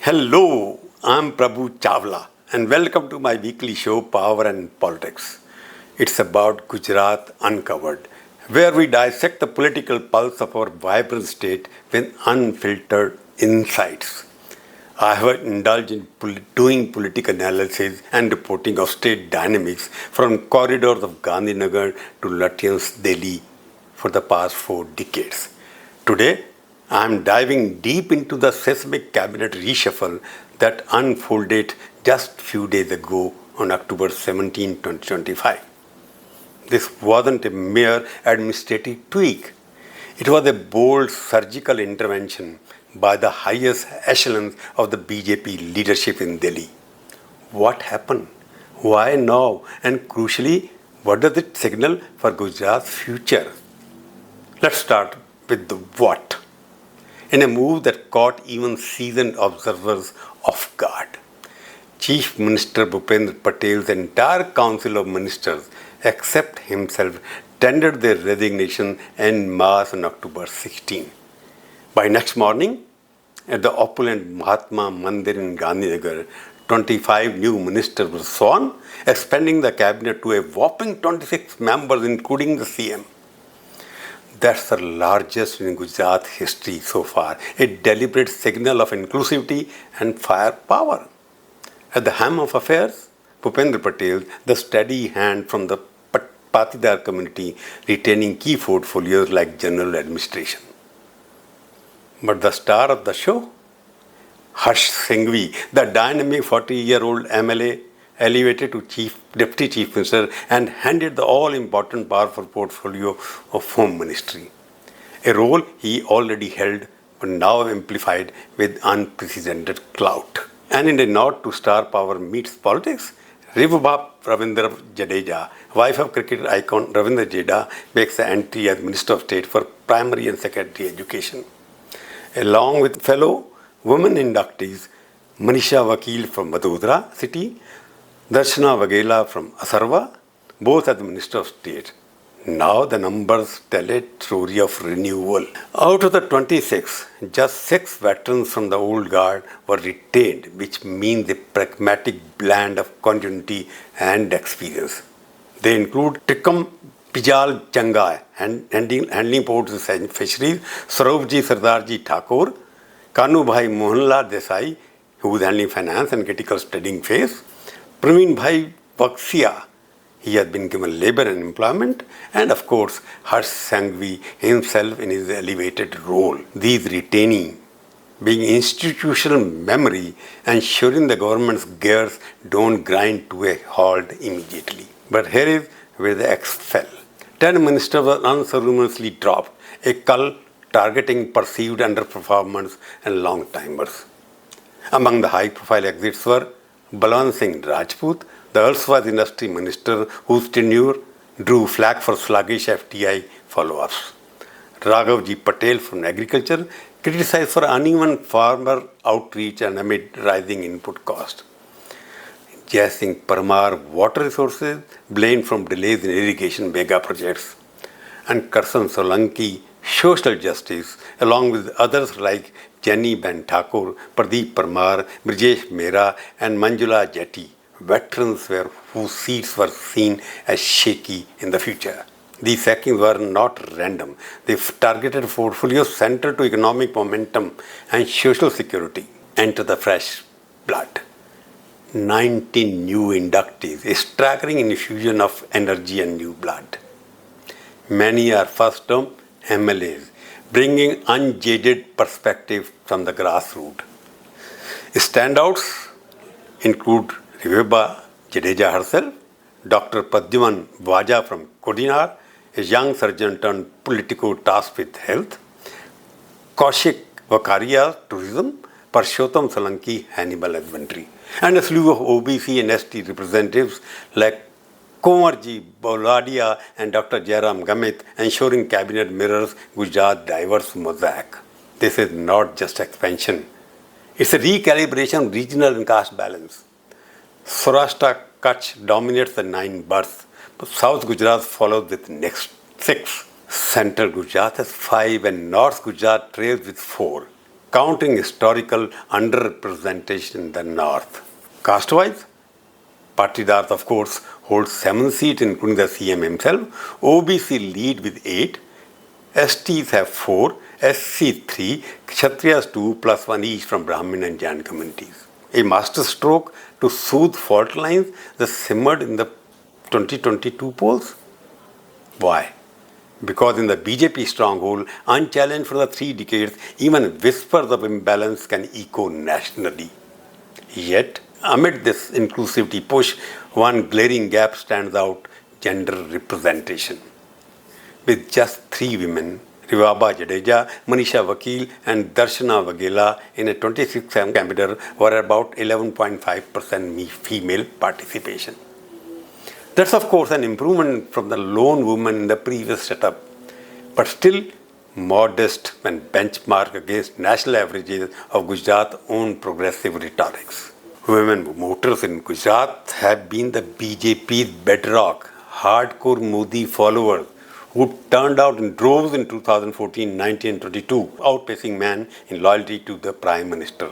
Hello, I'm Prabhu Chawla and welcome to my weekly show Power and Politics. It's about Gujarat Uncovered, where we dissect the political pulse of our vibrant state with unfiltered insights. I have indulged in doing political analysis and reporting of state dynamics from corridors of Gandhinagar to Lutyens, Delhi for the past 4 decades. Today, I am diving deep into the seismic cabinet reshuffle that unfolded just few days ago on October 17, 2025. This wasn't a mere administrative tweak. It was a bold surgical intervention by the highest echelons of the BJP leadership in Delhi. What happened? Why now? And crucially, what does it signal for Gujarat's future? Let's start with the what. In a move that caught even seasoned observers off guard, Chief Minister Bhupendra Patel's entire council of ministers, except himself, tendered their resignation en masse on October 16. By next morning, at the opulent Mahatma Mandir in Gandhinagar, 25 new ministers were sworn, expanding the cabinet to a whopping 26 members, including the CM. That's the largest in Gujarat history so far, a deliberate signal of inclusivity and firepower. At the helm of affairs, Bhupendra Patel, the steady hand from the Patidar community, retaining key portfolios like general administration. But the star of the show? Harsh Sanghavi, the dynamic 40-year-old MLA, elevated to Deputy Chief Minister and handed the all-important powerful portfolio of Home Ministry, a role he already held but now amplified with unprecedented clout. And in a nod to star power meets politics, Rivubha Ravindra Jadeja, wife of cricketer icon Ravindra Jadeja, makes the entry as Minister of State for Primary and Secondary Education. Along with fellow women inductees, Manisha Vakil from Vadodara city, Darshana Vaghela from Asarwa, both as Minister of State. Now the numbers tell a story of renewal. Out of the 26, just 6 veterans from the old guard were retained, which means a pragmatic blend of continuity and experience. They include Tikam Pijal Changai, handling ports and fisheries, Saurabhji Sardarji Thakur, Kanubhai Mohanlal Desai, who was handling finance and critical studying phase, Praveen Bhai Vaksia, he has been given labor and employment, and of course Harsh Sanghavi himself in his elevated role. These retaining being institutional memory, ensuring the government's gears don't grind to a halt immediately. But here is where the X fell. 10 ministers were unceremoniously dropped, a cull targeting perceived underperformance and long-timers. Among the high-profile exits were Balwant Singh Rajput, the erstwhile industry minister whose tenure drew flack for sluggish FDI follow-ups. Raghavji Patel from agriculture, criticized for uneven farmer outreach and amid rising input cost. Jai Singh Parmar, water resources, blamed from delays in irrigation mega projects. And Karsan Solanki, social justice, along with others like Jenny Ben Thakur, Pradeep Parmar, Brijesh Mehra, and Manjula Jetty, veterans whose seats were seen as shaky in the future. These sackings were not random. They targeted portfolios central to economic momentum and social security. Enter the fresh blood. 19 new inductees, a staggering infusion of energy and new blood. Many are first-term MLAs, bringing unjaded perspective from the grassroots. Standouts include Rivubha Jadeja herself, Dr. Padyaman Vaja from Kodinar, a young surgeon turned politico tasked with health, Kaushik Vakaria, tourism, Parshottam Solanki, animal husbandry, and a slew of OBC and ST representatives like Komarji Bauladia and Dr. Jairam Gamit, ensuring cabinet mirrors Gujarat's diverse mosaic. This is not just expansion. It's a recalibration of regional and caste balance. Saurashtra Kutch dominates the 9 berths, but South Gujarat follows with next 6. Central Gujarat has 5 and North Gujarat trails with 4. countering historical underrepresentation in the north. Caste-wise, Patidars, of course, holds 7 seats, including the CM himself. OBC lead with 8. STs have 4, SC 3, Kshatriyas 2, plus 1 each from Brahmin and Jain communities. A masterstroke to soothe fault lines that simmered in the 2022 polls? Why? Because in the BJP stronghold, unchallenged for the 3 decades, even whispers of imbalance can echo nationally. Yet, amid this inclusivity push, one glaring gap stands out: gender representation. With just 3 women, Rivaba Jadeja, Manisha Vakil, and Darshana Vaghela in a 26 campaigner were about 11.5% female participation. That's of course an improvement from the lone woman in the previous setup, but still modest when benchmarked against national averages of Gujarat's own progressive rhetorics. Women voters in Gujarat have been the BJP's bedrock, hardcore Modi followers who turned out in droves in 2014, 19 and 22, outpacing men in loyalty to the Prime Minister.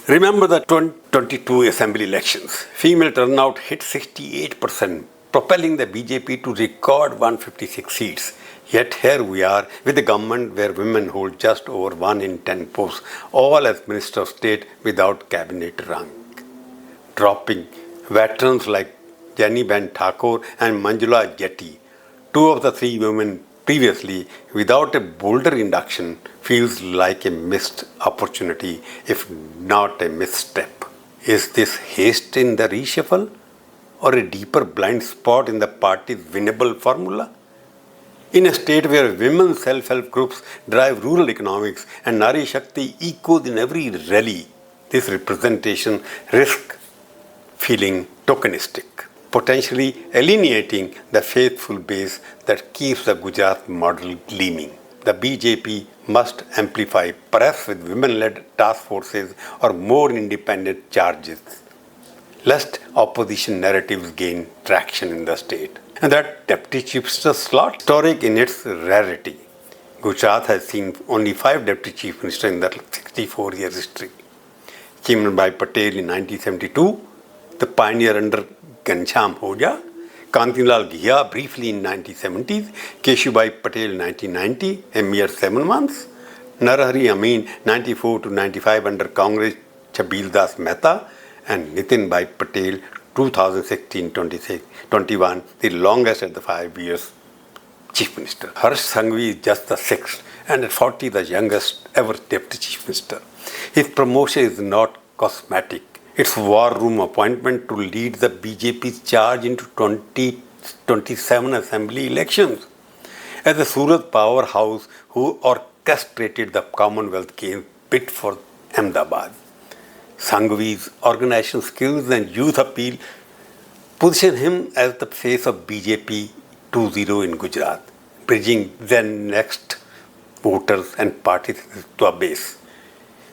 Remember the 2022 assembly elections. Female turnout hit 68%, propelling the BJP to record 156 seats. Yet here we are with a government where women hold just over 1 in 10 posts, all as Minister of State without cabinet rank. Dropping veterans like Jenny Ben Thakur and Manjula Jetty, 2 of the 3 women previously, without a bolder induction, feels like a missed opportunity, if not a misstep. Is this haste in the reshuffle, or a deeper blind spot in the party's winnable formula? In a state where women's self-help groups drive rural economics and Nari Shakti echoes in every rally, this representation risks feeling tokenistic, potentially alienating the faithful base that keeps the Gujarat model gleaming. The BJP must amplify, perhaps with women-led task forces or more independent charges, lest opposition narratives gain traction in the state. And that deputy chief minister slot, historic in its rarity. Gujarat has seen only 5 deputy chief ministers in that 64-year history. Chimnbhai Patel in 1972, the pioneer under Ghanshyam Hoja, Kantilal Ghia briefly in 1970s, Keshubhai Patel in 1990, a mere 7 months, Narahari Amin 94 to 95 under Congress Chabil Das Mehta, and Nitin Bhai Patel 2016-21, the longest at the 5 years chief minister. Harsh Sanghavi is just the 6th and at 40 the youngest ever deputy chief minister. His promotion is not cosmetic. It's war room appointment to lead the BJP's charge into 2027 assembly elections. As a Surat powerhouse who orchestrated the Commonwealth Games bid for Ahmedabad, Sanghavi's organization skills and youth appeal position him as the face of BJP 2.0 in Gujarat, bridging then next voters and parties to a base.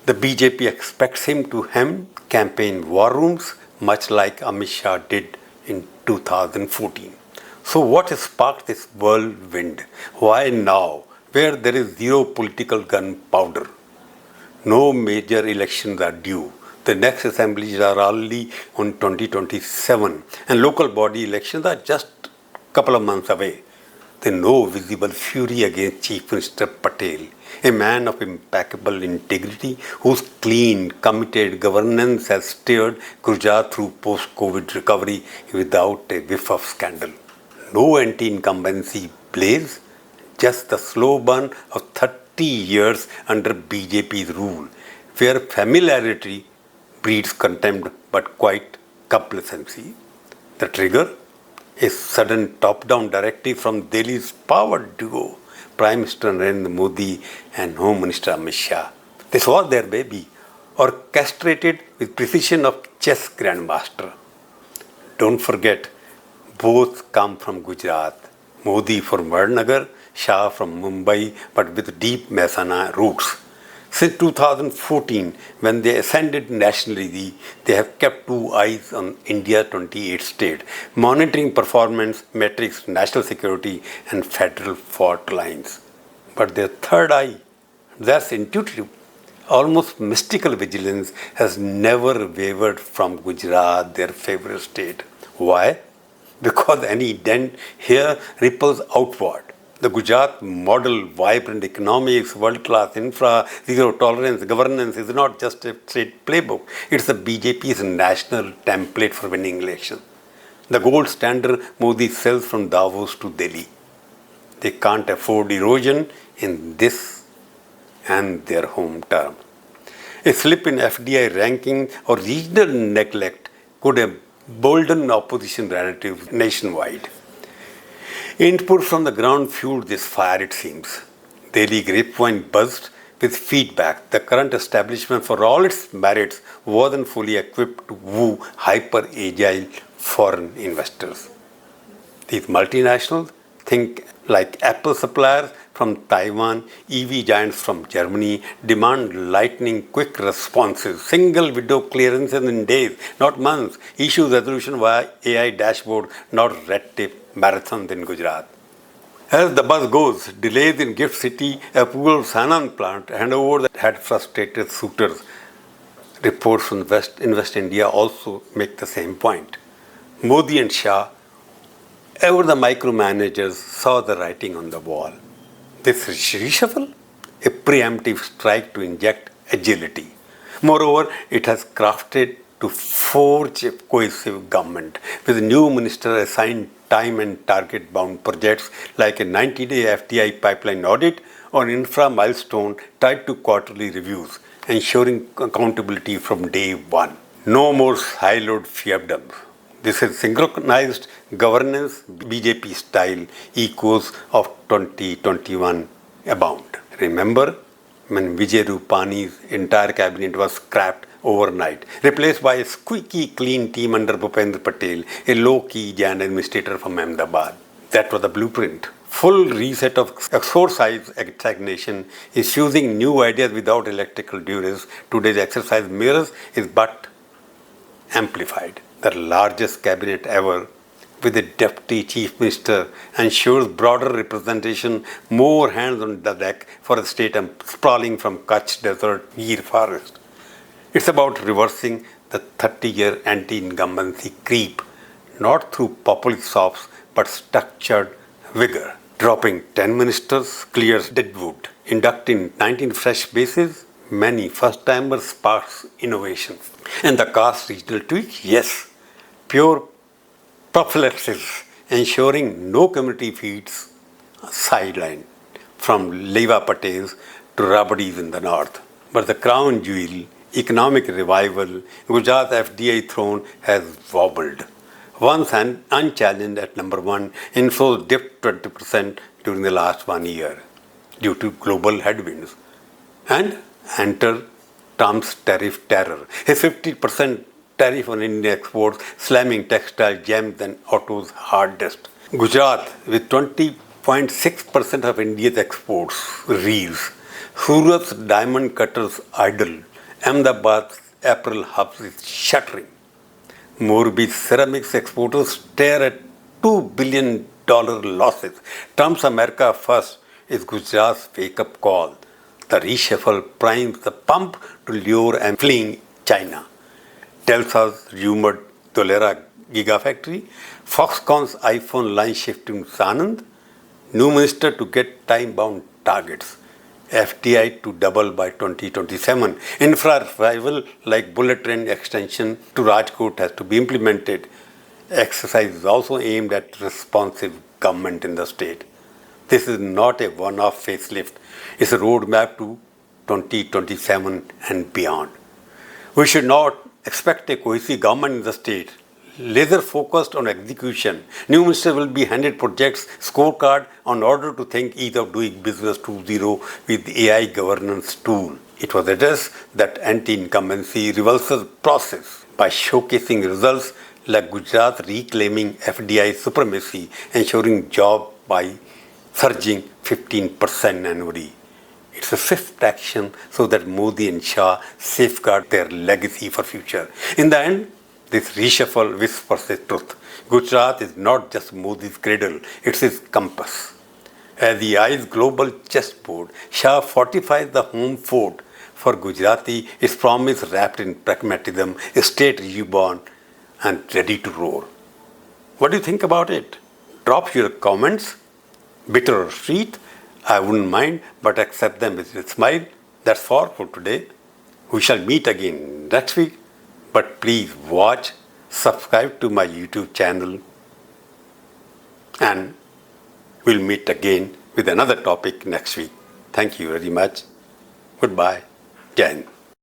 The BJP expects him to hem campaign war rooms, much like Amit Shah did in 2014. So what has sparked this whirlwind? Why now, where there is zero political gunpowder? No major elections are due. The next assemblies are only on 2027 and local body elections are just a couple of months away. There is no visible fury against Chief Minister Patel, a man of impeccable integrity whose clean, committed governance has steered Gujarat through post-COVID recovery without a whiff of scandal. No anti-incumbency blaze, just the slow burn of 30 years under BJP's rule, where familiarity breeds contempt but quite complacency. The trigger? A sudden top-down directive from Delhi's power duo, Prime Minister Narendra Modi and Home Minister Amit Shah. This was their baby, orchestrated with precision of chess grandmaster. Don't forget, both come from Gujarat. Modi from Vadnagar, Shah from Mumbai, but with deep Mehsana roots. Since 2014, when they ascended nationally, they have kept 2 eyes on India's 28 states, monitoring performance metrics, national security, and federal fault lines. But their third eye, that's intuitive, almost mystical vigilance has never wavered from Gujarat, their favorite state. Why? Because any dent here ripples outward. The Gujarat model, vibrant economics, world-class infra, zero tolerance governance is not just a state playbook. It's the BJP's national template for winning elections. The gold standard Modi sells from Davos to Delhi. They can't afford erosion in this and their home term. A slip in FDI ranking or regional neglect could embolden opposition narratives nationwide. Input from the ground fueled this fire, it seems. Daily grapevine buzzed with feedback. The current establishment, for all its merits, wasn't fully equipped to woo hyper-agile foreign investors. These multinationals, think like Apple suppliers from Taiwan, EV giants from Germany, demand lightning quick responses, single window clearances in days, not months, issue resolution via AI dashboard, not red tape marathons in Gujarat. As the buzz goes, delays in Gift City, approval of Sanand plant, handover that had frustrated suitors. Reports from Invest India also make the same point. Modi and Shah, ever the micromanagers, saw the writing on the wall. This reshuffle, a preemptive strike to inject agility. Moreover, it has crafted to forge a cohesive government with a new minister assigned time and target-bound projects like a 90-day FDI pipeline audit or infra milestone tied to quarterly reviews, ensuring accountability from day one. No more siloed fiefdoms. This is synchronized governance, BJP style, echoes of 2021 abound. Remember when Vijay Rupani's entire cabinet was scrapped overnight, replaced by a squeaky clean team under Bhupendra Patel, a low-key Jan administrator from Ahmedabad. That was the blueprint. Full reset of exercise stagnation is using new ideas without electrical duress. Today's exercise mirrors is but amplified. The largest cabinet ever, with a deputy chief minister, ensures broader representation, more hands on the deck for a state sprawling from Kutch desert, Gir forest. It's about reversing the 30-year anti-incumbency creep, not through populist sops, but structured vigor. Dropping 10 ministers clears deadwood, inducting 19 fresh bases, many first-timers sparks innovation. And the caste regional tweak, yes, pure prophylaxis, ensuring no community feeds sideline from Leva Patels to Rabadis in the north. But the crown jewel, economic revival, Gujarat FDI throne has wobbled. Once unchallenged at number one, inflows dipped 20% during the last 1 year due to global headwinds. And enter Trump's tariff terror, a 50% tariff on Indian exports, slamming textile, gems and autos hardest. Gujarat, with 20.6% of India's exports, reels. Surat's diamond cutters idle. Ahmedabad's apparel hubs is shuttering. Morbi's ceramics exporters stare at $2 billion losses. Trump's America First is Gujarat's wake-up call. The reshuffle primes the pump to lure and fleeing China. Telsa's rumored Tolera gigafactory, Foxconn's iPhone line shifting to Sanand, new minister to get time-bound targets, FDI to double by 2027, infra revival like bullet train extension to Rajkot has to be implemented. Exercise is also aimed at responsive government in the state. This is not a one-off facelift, it's a roadmap to 2027 and beyond. We should not expect a cohesive government in the state, laser focused on execution. New minister will be handed projects scorecard on order to think ease of doing business 2.0 with AI governance tool. It was addressed that anti-incumbency reverses process by showcasing results like Gujarat reclaiming FDI supremacy, ensuring job by surging 15% annually. It's a fifth action so that Modi and Shah safeguard their legacy for future. In the end, this reshuffle whispers the truth. Gujarat is not just Modi's cradle, it's his compass. As he eyes global chessboard, Shah fortifies the home fort, For Gujarati, its promise wrapped in pragmatism, a state reborn and ready to roar. What do you think about it? Drop your comments, bitter or sweet. I wouldn't mind, but accept them with a smile. That's all for today. We shall meet again next week, but please watch, subscribe to my YouTube channel, and we'll meet again with another topic next week. Thank you very much. Goodbye. Jai Hind.